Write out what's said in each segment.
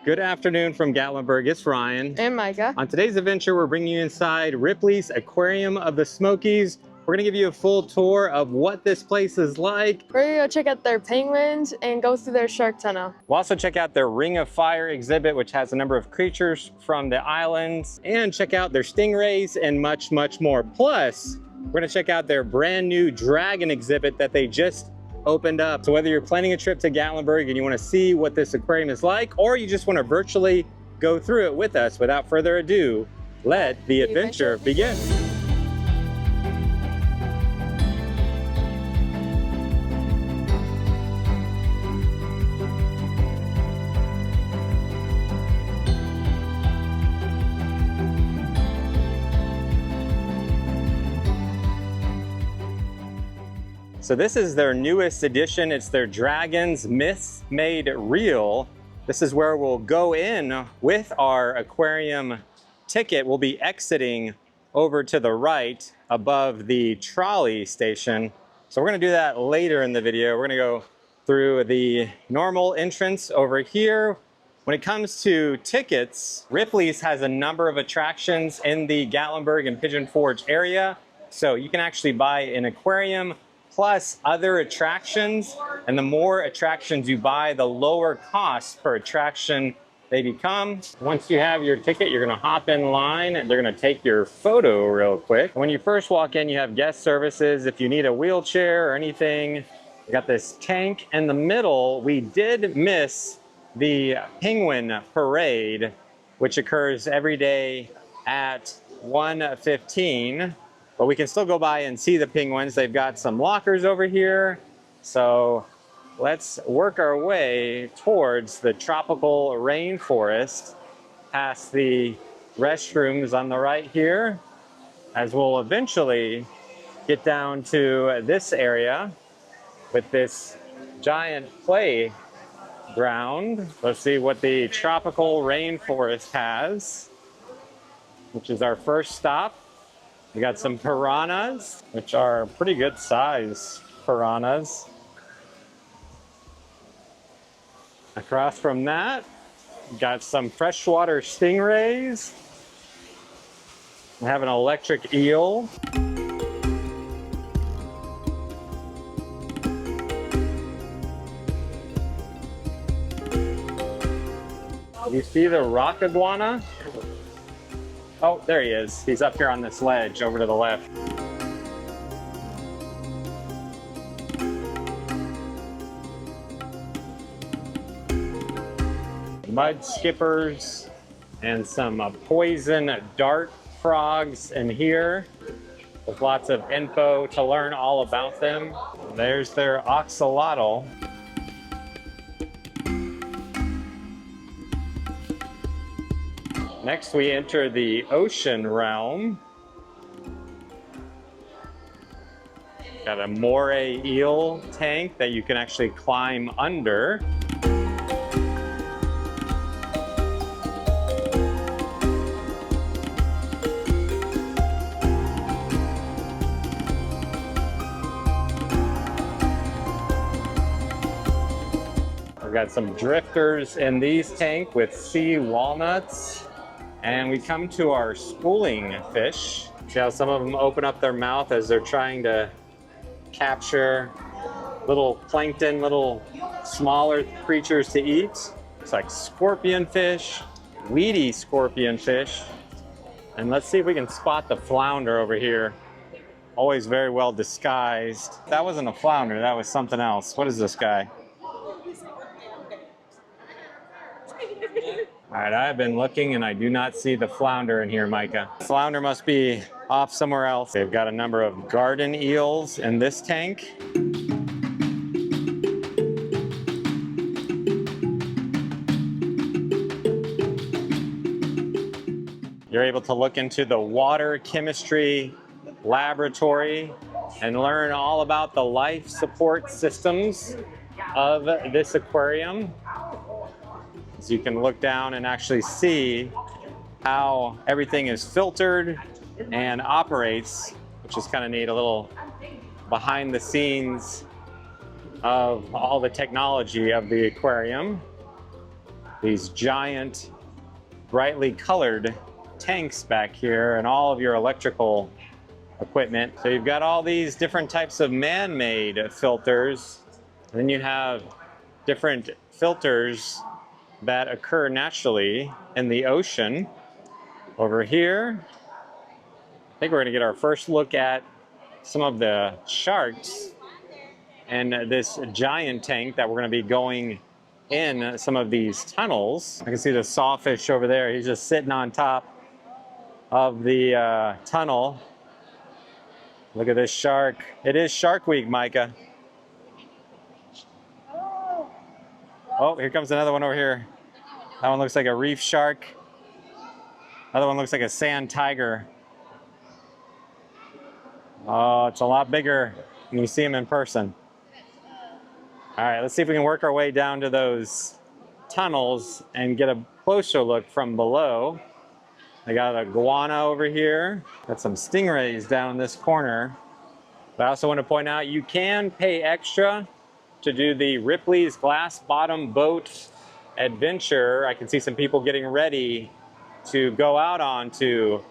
Good afternoon from Gatlinburg. It's Ryan. And Micah. On today's adventure, we're bringing you inside Ripley's Aquarium of the Smokies. We're going to give you a full tour of what this place is like. We're going to go check out their penguins and go through their shark tunnel. We'll also check out their Ring of Fire exhibit, which has a number of creatures from the islands, and check out their stingrays and much, much more. Plus, we're going to check out their brand new dragon exhibit that they just opened up. So whether you're planning a trip to Gatlinburg and you want to see what this aquarium is like, or you just want to virtually go through it with us, without further ado, let the adventure begin. So this is their newest edition. It's their Dragons Myths Made Real. This is where we'll go in with our aquarium ticket. We'll be exiting over to the right above the trolley station. So we're gonna do that later in the video. We're gonna go through the normal entrance over here. When it comes to tickets, Ripley's has a number of attractions in the Gatlinburg and Pigeon Forge area. So you can actually buy an aquarium plus other attractions, and the more attractions you buy, the lower cost per attraction they become. Once you have your ticket, you're gonna hop in line and they're gonna take your photo real quick. When you first walk in, you have guest services. If you need a wheelchair or anything, you got this tank in the middle. We did miss the penguin parade, which occurs every day at 1:15. But we can still go by and see the penguins. They've got some lockers over here. So let's work our way towards the tropical rainforest, past the restrooms on the right here, as we'll eventually get down to this area with this giant playground. Let's see what the tropical rainforest has, which is our first stop. We got some piranhas, which are pretty good size piranhas. Across from that, we got some freshwater stingrays. We have an electric eel. You see the rock iguana? Oh, there he is. He's up here on this ledge over to the left. Mud skippers and some poison dart frogs in here with lots of info to learn all about them. There's their axolotl. Next, we enter the ocean realm. Got a moray eel tank that you can actually climb under. We've got some drifters in these tanks with sea walnuts. And we come to our schooling fish. See how some of them open up their mouth as they're trying to capture little plankton, little smaller creatures to eat. It's like scorpion fish, weedy scorpion fish. And let's see if we can spot the flounder over here. Always very well disguised. That wasn't a flounder, that was something else. What is this guy? All right, I've been looking and I do not see the flounder in here, Micah. Flounder must be off somewhere else. They've got a number of garden eels in this tank. You're able to look into the water chemistry laboratory and learn all about the life support systems of this aquarium. So you can look down and actually see how everything is filtered and operates, which is kind of neat, a little behind the scenes of all the technology of the aquarium. these giant, brightly colored tanks back here and all of your electrical equipment. So you've got all these different types of man-made filters. And then you have different filters that occur naturally in the ocean. Over here, I think we're gonna get our first look at some of the sharks and this giant tank that we're gonna be going in some of these tunnels. I can see the sawfish over there. He's just sitting on top of the tunnel. Look at this shark. It is Shark Week, Micah. Oh, here comes another one over here. That one looks like a reef shark. Other one looks like a sand tiger. Oh, it's a lot bigger when you see him in person. All right, let's see if we can work our way down to those tunnels and get a closer look from below. I got a iguana over here. Got some stingrays down in this corner. But I also want to point out you can pay extra to do the Ripley's glass bottom boat adventure. I can see some people getting ready to go out onto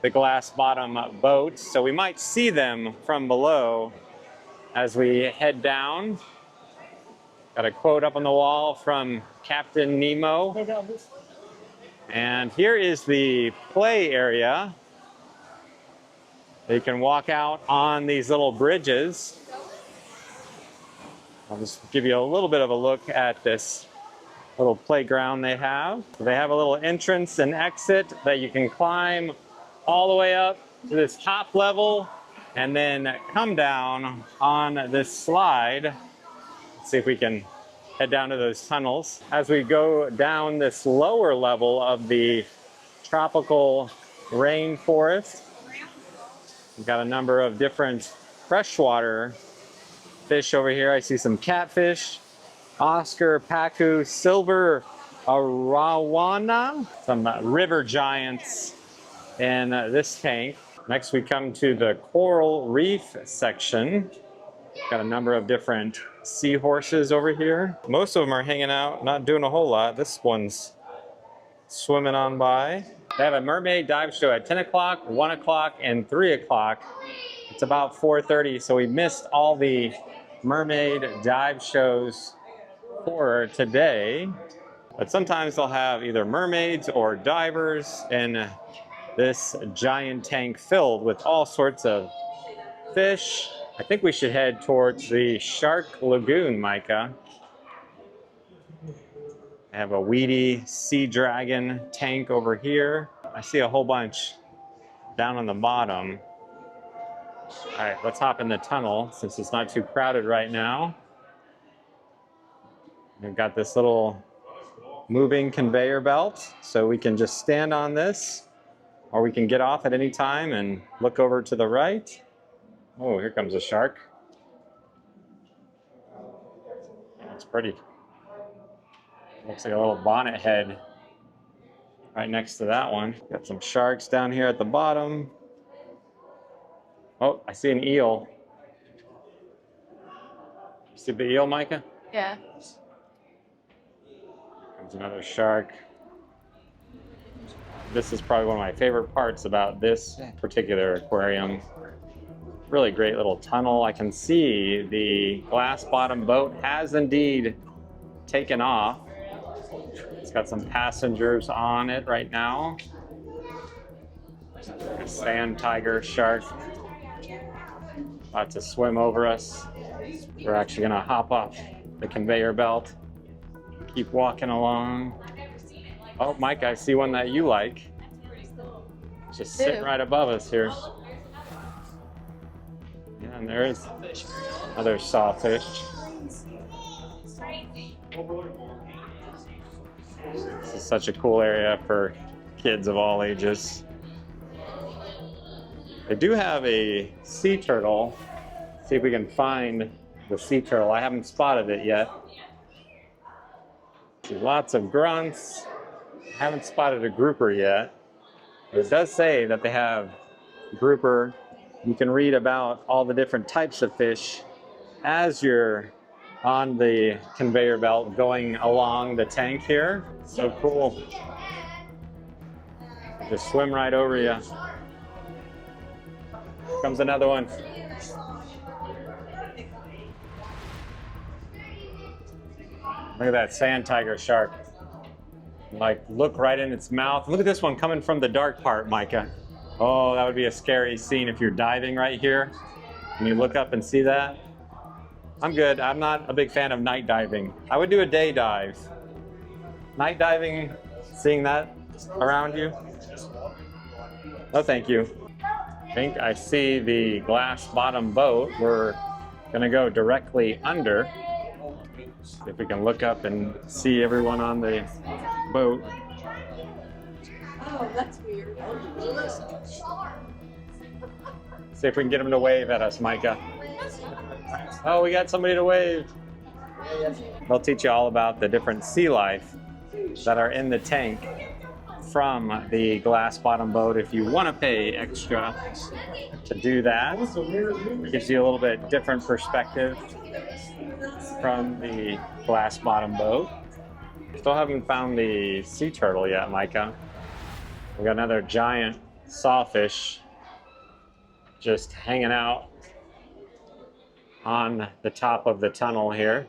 the glass bottom boat. So we might see them from below as we head down. Got a quote up on the wall from Captain Nemo. And here is the play area. You can walk out on these little bridges. I'll just give you a little bit of a look at this little playground they have. They have a little entrance and exit that you can climb all the way up to this top level and then come down on this slide. Let's see if we can head down to those tunnels. As we go down this lower level of the tropical rainforest, we've got a number of different freshwater fish over here. I see some catfish, Oscar, Pacu, silver arowana, some river giants in this tank. Next we come to the coral reef section. Got a number of different seahorses over here. Most of them are hanging out, not doing a whole lot. This one's swimming on by. They have a mermaid dive show at 10 o'clock, 1 o'clock, and 3 o'clock. It's about 4:30, so we missed all the mermaid dive shows for today. But sometimes they'll have either mermaids or divers in this giant tank filled with all sorts of fish. I think we should head towards the Shark Lagoon, Micah. I have a weedy sea dragon tank over here. I see a whole bunch down on the bottom. All right, let's hop in the tunnel since it's not too crowded right now. We've got this little moving conveyor belt, so we can just stand on this, or we can get off at any time and look over to the right. Oh, here comes a shark. That's pretty. Looks like a little bonnet head right next to that one. Got some sharks down here at the bottom. Oh, I see an eel. You see the eel, Micah? Yeah. Comes another shark. This is probably one of my favorite parts about this particular aquarium. Really great little tunnel. I can see the glass bottom boat has indeed taken off. It's got some passengers on it right now. A sand tiger shark about to swim over us. We're actually gonna hop off the conveyor belt, keep walking along. Oh, Mike, I see one that you like. Just sitting right above us here. Yeah, and there is another sawfish. This is such a cool area for kids of all ages. They do have a sea turtle. See if we can find the sea turtle. I haven't spotted it yet. See lots of grunts. Haven't spotted a grouper yet. It does say that they have grouper. You can read about all the different types of fish as you're on the conveyor belt going along the tank here. So cool. Just swim right over you. Comes another one. Look at that sand tiger shark. Like, look right in its mouth. Look at this one coming from the dark part, Micah. Oh, that would be a scary scene if you're diving right here and you look up and see that. I'm good. I'm not a big fan of night diving. I would do a day dive. Night diving, seeing that around you? No, thank you. I think I see the glass bottom boat. We're gonna go directly under. If we can look up and see everyone on the boat. Oh, that's weird. See if we can get them to wave at us, Micah. Oh, we got somebody to wave. They'll teach you all about the different sea life that are in the tank from the glass bottom boat. If you want to pay extra to do that, it gives you a little bit different perspective from the glass bottom boat. Still haven't found the sea turtle yet, Micah. We got another giant sawfish just hanging out on the top of the tunnel here.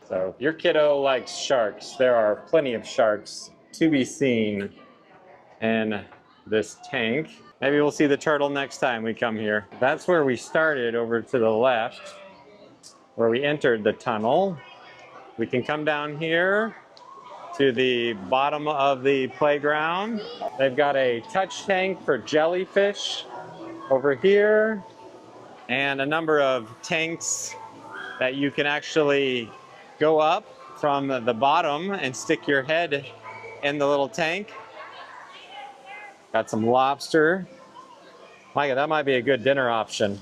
So if your kiddo likes sharks, there are plenty of sharks to be seen in this tank. Maybe we'll see the turtle next time we come here. That's where we started, over to the left, where we entered the tunnel. We can come down here to the bottom of the playground. They've got a touch tank for jellyfish over here, and a number of tanks that you can actually go up from the bottom and stick your head in the little tank. Got some lobster. Micah, that might be a good dinner option.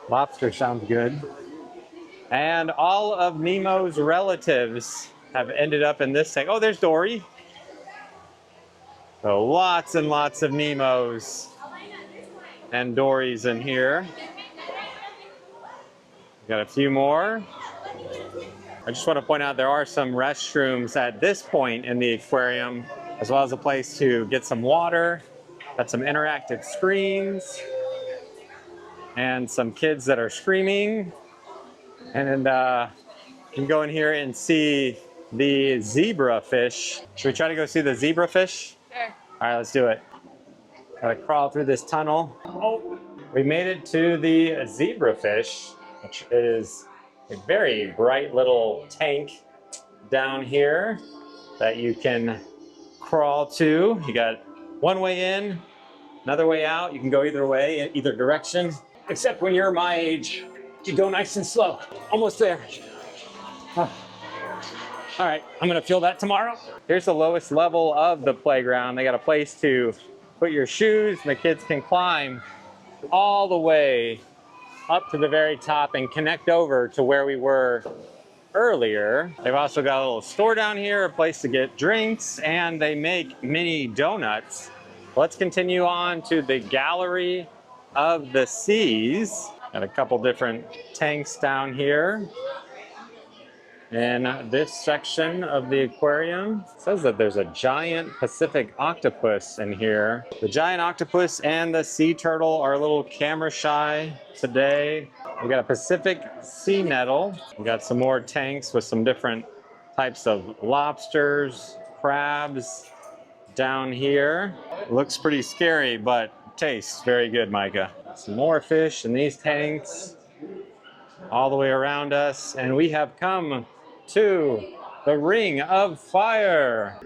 Lobster sounds good. And all of Nemo's relatives have ended up in this tank. Oh, there's Dory. So lots and lots of Nemos and Dorys in here. Got a few more. I just want to point out there are some restrooms at this point in the aquarium, as well as a place to get some water. Got some interactive screens and some kids that are screaming. And you can go in here and see the zebra fish. Should we try to go see the zebra fish? Sure. All right, let's do it. Gotta crawl through this tunnel. Oh, we made it to the zebra fish, which is a very bright little tank down here that you can crawl to. You got one way in, another way out. You can go either way, in either direction. Except when you're my age, you go nice and slow. Almost there. All right, I'm gonna feel that tomorrow. Here's the lowest level of the playground. They got a place to put your shoes, and the kids can climb all the way up to the very top and connect over to where we were earlier. They've also got a little store down here, a place to get drinks, and they make mini donuts. Let's continue on to the Gallery of the Seas. Got a couple different tanks down here. In this section of the aquarium, it says that there's a giant Pacific octopus in here. The giant octopus and the sea turtle are a little camera shy today. We got a Pacific sea nettle. We got some more tanks with some different types of lobsters, crabs down here. Looks pretty scary, but tastes very good, Micah. Some more fish in these tanks all the way around us, and we have come to the Ring of Fire.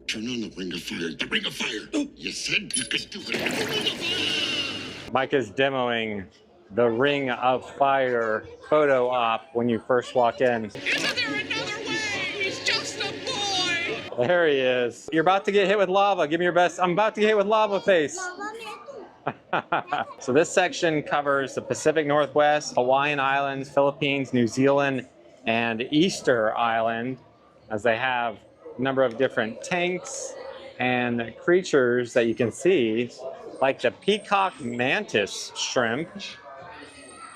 Turn on the Ring of Fire. The Ring of Fire. Oh, you said you could do it. The Ring of Fire. Micah's demoing the Ring of Fire photo op when you first walk in. Isn't there another way? He's just a boy. There he is. You're about to get hit with lava. Give me your best. I'm about to get hit with lava face. So this section covers the Pacific Northwest, Hawaiian Islands, Philippines, New Zealand, and Easter Island, as they have a number of different tanks and creatures that you can see like the peacock mantis shrimp,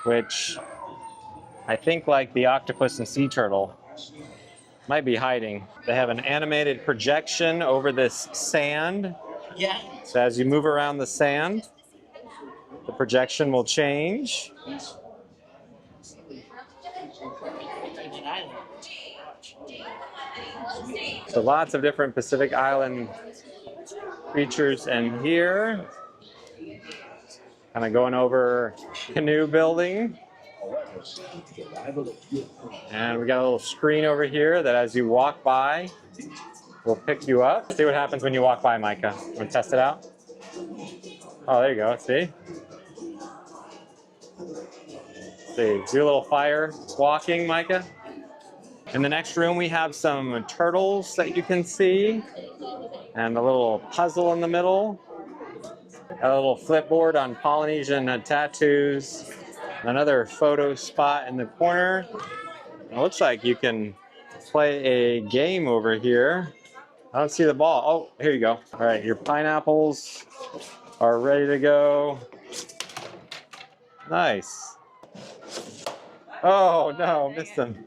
which I think, like the octopus and sea turtle, might be hiding. They have an animated projection over this sand. So as you move around the sand, the projection will change. So lots of different Pacific Island creatures in here. Kind of going over canoe building. And we got a little screen over here that as you walk by, will pick you up. See what happens when you walk by, Micah. Want to test it out? Oh, there you go. See? See, do a little fire walking, Micah. In the next room, we have some turtles that you can see, and a little puzzle in the middle. A little flipboard on Polynesian tattoos. Another photo spot in the corner. It looks like you can play a game over here. I don't see the ball. Oh, here you go. All right, your pineapples are ready to go. Nice. Oh no, missed them.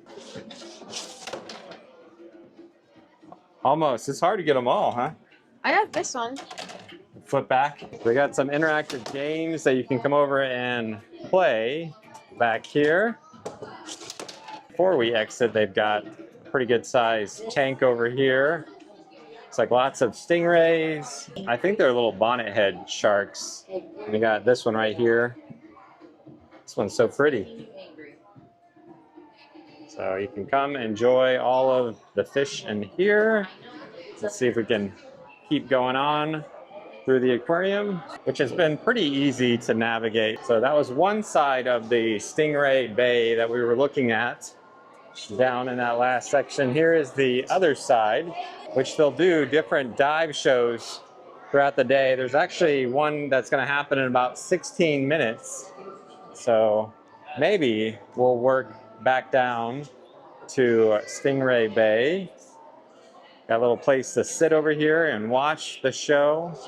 Almost. It's hard to get them all, huh? I got this one. Flip back. We got some interactive games that you can come over and play back here. Before we exit, they've got a pretty good sized tank over here. It's like lots of stingrays. I think they're little bonnet head sharks. We got this one right here. This one's so pretty. So you can come enjoy all of the fish in here. Let's see if we can keep going on through the aquarium, which has been pretty easy to navigate. So that was one side of the Stingray Bay that we were looking at down in that last section. Here is the other side, which they'll do different dive shows throughout the day. There's actually one that's going to happen in about 16 minutes. So maybe we'll work back down to Stingray Bay. Got a little place to sit over here and watch the show.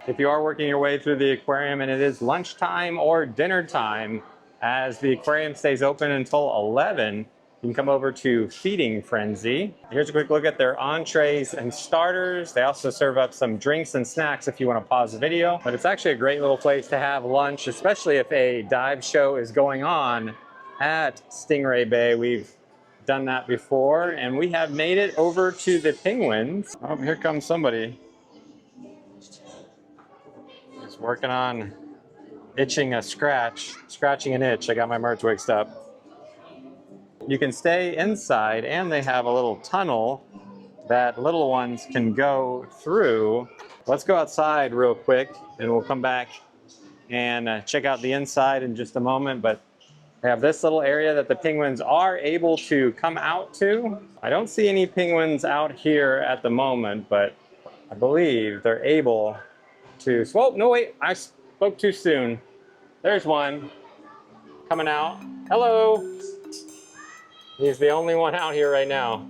If you are working your way through the aquarium and it is lunchtime or dinner time, as the aquarium stays open until 11, you can come over to Feeding Frenzy. Here's a quick look at their entrees and starters. They also serve up some drinks and snacks if you want to pause the video. But it's actually a great little place to have lunch, especially if a dive show is going on at Stingray Bay. We've done that before, and we have made it over to the penguins. Oh, here comes somebody. He's working on scratching an itch. I got my merch mixed up. You can stay inside, and they have a little tunnel that little ones can go through. Let's go outside real quick, and we'll come back and check out the inside in just a moment. But they have this little area that the penguins are able to come out to. I don't see any penguins out here at the moment, but I believe they're able to. Oh, no, wait, I spoke too soon. There's one coming out. Hello. He's the only one out here right now.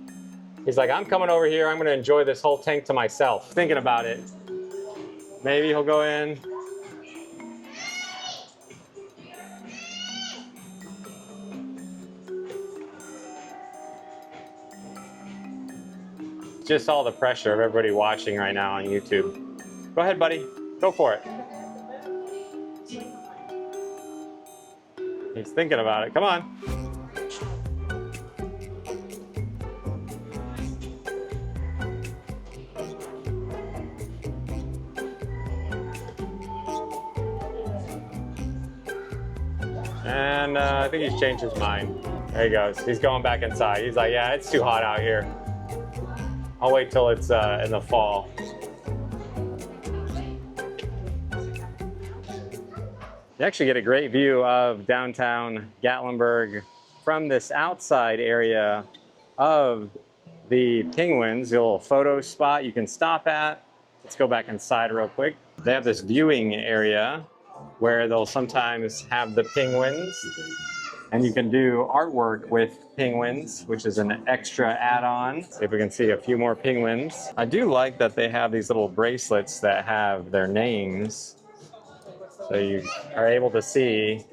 He's like, I'm coming over here. I'm going to enjoy this whole tank to myself. Thinking about it. Maybe he'll go in. Just all the pressure of everybody watching right now on YouTube. Go ahead, buddy. Go for it. He's thinking about it. Come on. And I think he's changed his mind. There he goes. He's going back inside. He's like, yeah, it's too hot out here. I'll wait till it's in the fall. You actually get a great view of downtown Gatlinburg from this outside area of the penguins. A little photo spot you can stop at. Let's go back inside real quick. They have this viewing area where they'll sometimes have the penguins, and you can do artwork with penguins, which is an extra add-on. See if we can see a few more penguins. I do like that they have these little bracelets that have their names So you are able to see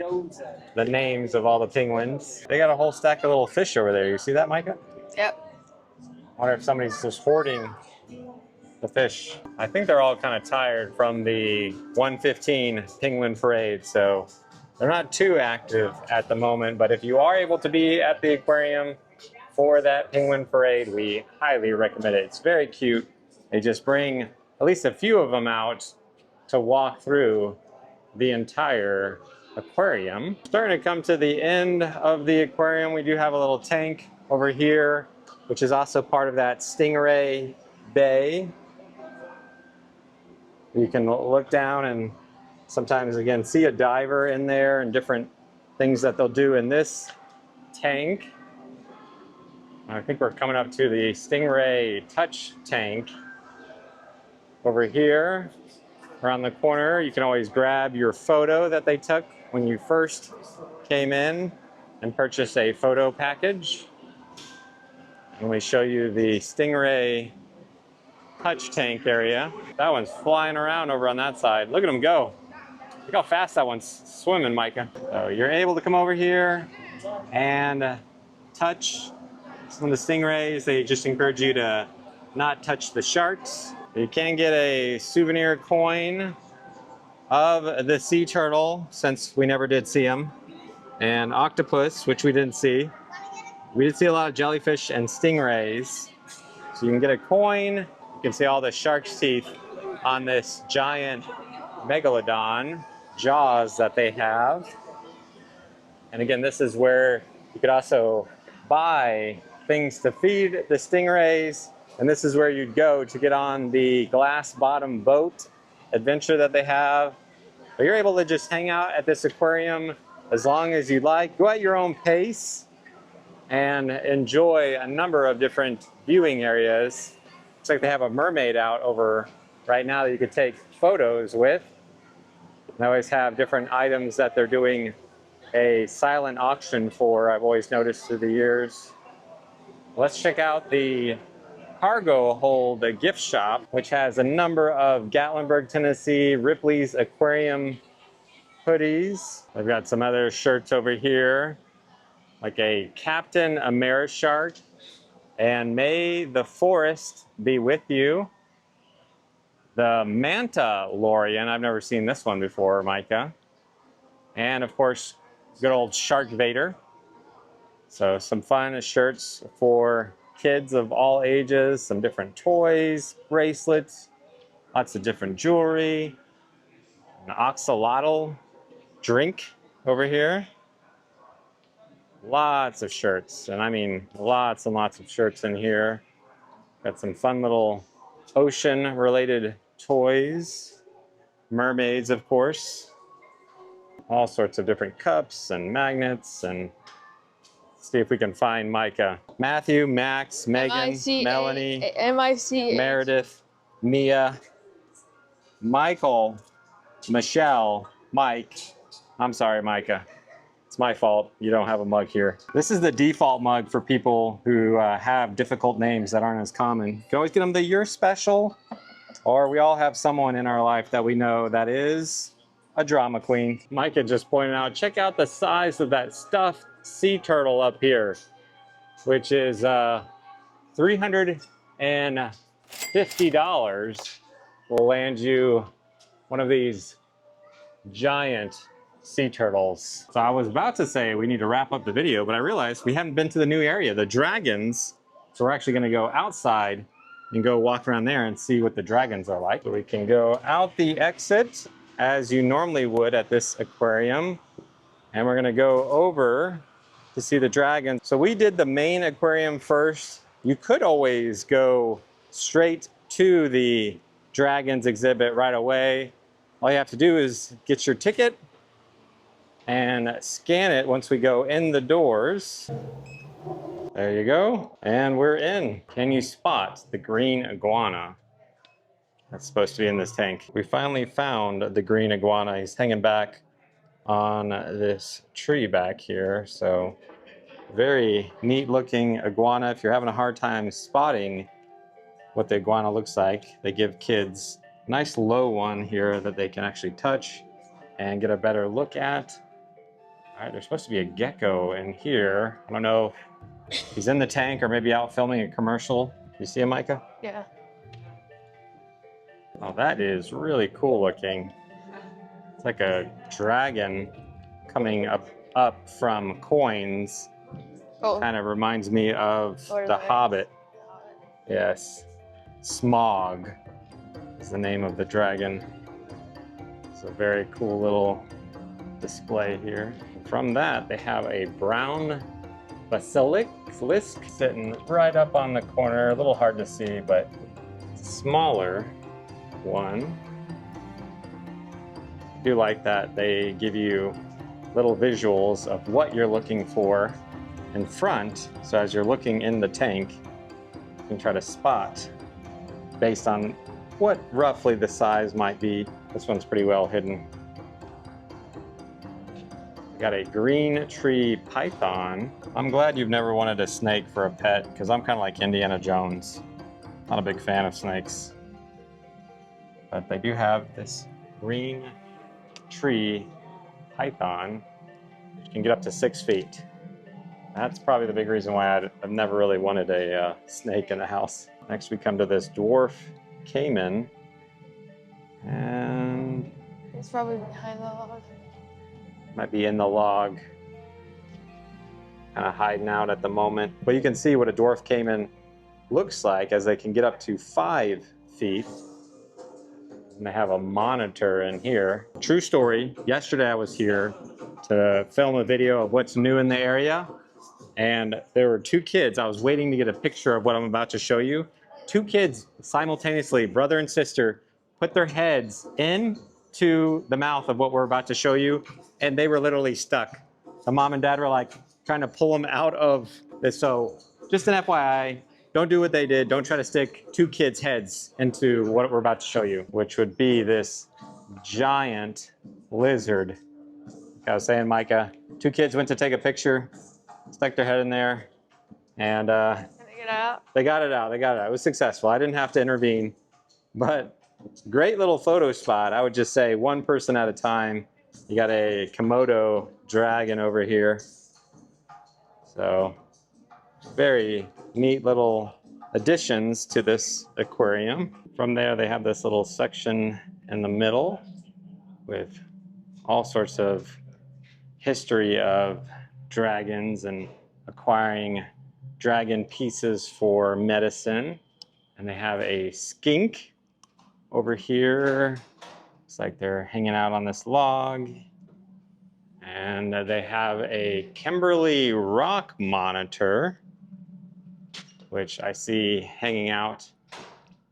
the names of all the penguins. They got a whole stack of little fish over there. You see that, Micah? Yep. I wonder if somebody's just hoarding the fish. I think they're all kind of tired from the 115 penguin parade, so they're not too active at the moment. But if you are able to be at the aquarium for that penguin parade, we highly recommend it. It's very cute. They just bring at least a few of them out to walk through the entire aquarium. Starting to come to the end of the aquarium, we do have a little tank over here, which is also part of that stingray bay. You can look down and sometimes, again, see a diver in there and different things that they'll do in this tank. I think we're coming up to the stingray touch tank. Over here, around the corner, you can always grab your photo that they took when you first came in and purchase a photo package. And we show you the stingray touch tank area. That one's flying around over on that side. Look at him go. Look how fast that one's swimming, Micah. So you're able to come over here and touch some of the stingrays. They just encourage you to not touch the sharks. You can get a souvenir coin of the sea turtle, since we never did see them, and octopus, which we didn't see. We did see a lot of jellyfish and stingrays. So you can get a coin. You can see all the shark's teeth on this giant megalodon jaws that they have. And again, this is where you could also buy things to feed the stingrays. And this is where you'd go to get on the glass bottom boat adventure that they have. But you're able to just hang out at this aquarium as long as you like. Go at your own pace and enjoy a number of different viewing areas. Looks like they have a mermaid out over right now that you could take photos with. They always have different items that they're doing a silent auction for, I've always noticed through the years. Let's check out the cargo hold gift shop, which has a number of Gatlinburg, Tennessee, Ripley's Aquarium hoodies. I've got some other shirts over here, like a Captain Amerishark and May the Forest Be With You. The Manta Lorian, I've never seen this one before, Micah. And of course, good old Shark Vader. So some fun shirts for kids of all ages, some different toys, bracelets, lots of different jewelry, an axolotl drink over here. Lots of shirts, and I mean lots and lots of shirts in here. Got some fun little ocean-related toys, mermaids, of course. All sorts of different cups and magnets, and see if we can find Micah. Matthew, Max, Megan, Melanie, Meredith, Mia, Michael, Michelle, Mike. I'm sorry, Micah. It's my fault you don't have a mug here. This is the default mug for people who have difficult names that aren't as common. You can always get them the You're Special, or we all have someone in our life that we know that is a drama queen. Micah just pointed out, check out the size of that stuffed sea turtle up here, which is $350. Will land you one of these giant sea turtles. So I was about to say we need to wrap up the video, but I realized we haven't been to the new area, the dragons. So we're actually going to go outside and go walk around there and see what the dragons are like. So we can go out the exit as you normally would at this aquarium, and we're going to go over to see the dragons. So we did the main aquarium first. You could always go straight to the dragons exhibit right away. All you have to do is get your ticket and scan it once we go in the doors. There you go, and we're in. Can you spot the green iguana that's supposed to be in this tank? We finally found the green iguana. He's hanging back on this tree back here. So very neat looking iguana. If you're having a hard time spotting what the iguana looks like, they give kids a nice low one here that they can actually touch. and get a better look at. All right, there's supposed to be a gecko in here. I don't know if he's in the tank or maybe out filming a commercial. You see him, Micah? Yeah. Oh, that is really cool looking. It's like a dragon coming up from coins. Oh. Kind of reminds me of Lord of The the Hobbit. Yes. Smog is the name of the dragon. It's a very cool little display here. From that, they have a brown basilisk sitting right up on the corner. A little hard to see, but smaller one. I do like that they give you little visuals of what you're looking for in front. So as you're looking in the tank, you can try to spot based on what roughly the size might be. This one's pretty well hidden. We got a green tree python. I'm glad you've never wanted a snake for a pet because I'm kind of like Indiana Jones. Not a big fan of snakes. But they do have this green tree python, which can get up to 6 feet. That's probably the big reason why I've never really wanted a snake in the house. Next we come to this dwarf caiman. And It's probably behind the log. might be in the log. Kind of hiding out at the moment. But you can see what a dwarf caiman looks like as they can get up to 5 feet. And they have a monitor in here. True story, yesterday I was here to film a video of what's new in the area. And there were 2 kids. I was waiting to get a picture of what I'm about to show you. 2 kids simultaneously, brother and sister, put their heads into the mouth of what we're about to show you, and they were literally stuck. The mom and dad were like trying to pull them out of this. So just an FYI, don't do what they did. Don't try to stick 2 kids' heads into what we're about to show you, which would be this giant lizard. Like I was saying, Micah, 2 kids went to take a picture, stuck their head in there, and Can they get out? they got it out. They got it out. It was successful. I didn't have to intervene, but great little photo spot. I would just say 1 person at a time. You got a Komodo dragon over here. So very neat little additions to this aquarium. From there, they have this little section in the middle with all sorts of history of dragons and acquiring dragon pieces for medicine. And they have a skink over here. Looks like they're hanging out on this log. And they have a Kimberly rock monitor, which I see hanging out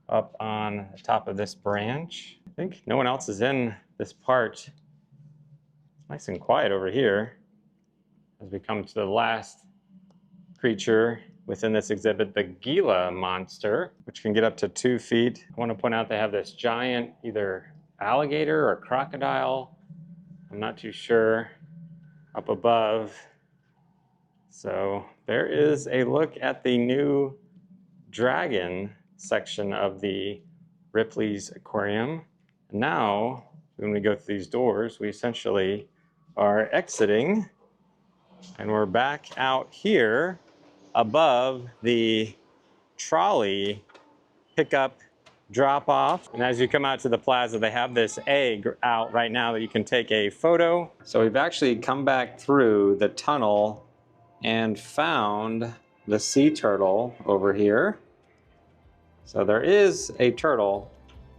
up on the top of this branch. I think no one else is in this part. It's nice and quiet over here as we come to the last creature within this exhibit, the Gila monster, which can get up to 2 feet. I want to point out they have this giant either alligator or crocodile, I'm not too sure, up above. So there is a look at the new dragon section of the Ripley's Aquarium. And now, when we go through these doors, we essentially are exiting, and we're back out here above the trolley pickup drop off. And as you come out to the plaza, they have this egg out right now that you can take a photo. So we've actually come back through the tunnel and found the sea turtle over here. So there is a turtle,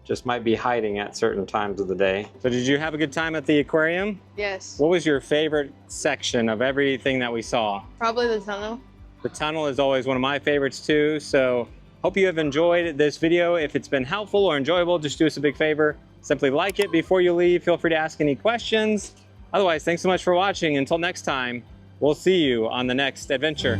just might be hiding at certain times of the day. So did you have a good time at the aquarium? Yes. What was your favorite section of everything that we saw? Probably the tunnel. The tunnel is always one of my favorites too. So hope you have enjoyed this video. If it's been helpful or enjoyable, just do us a big favor. Simply like it before you leave. Feel free to ask any questions. Otherwise, thanks so much for watching. Until next time, we'll see you on the next adventure.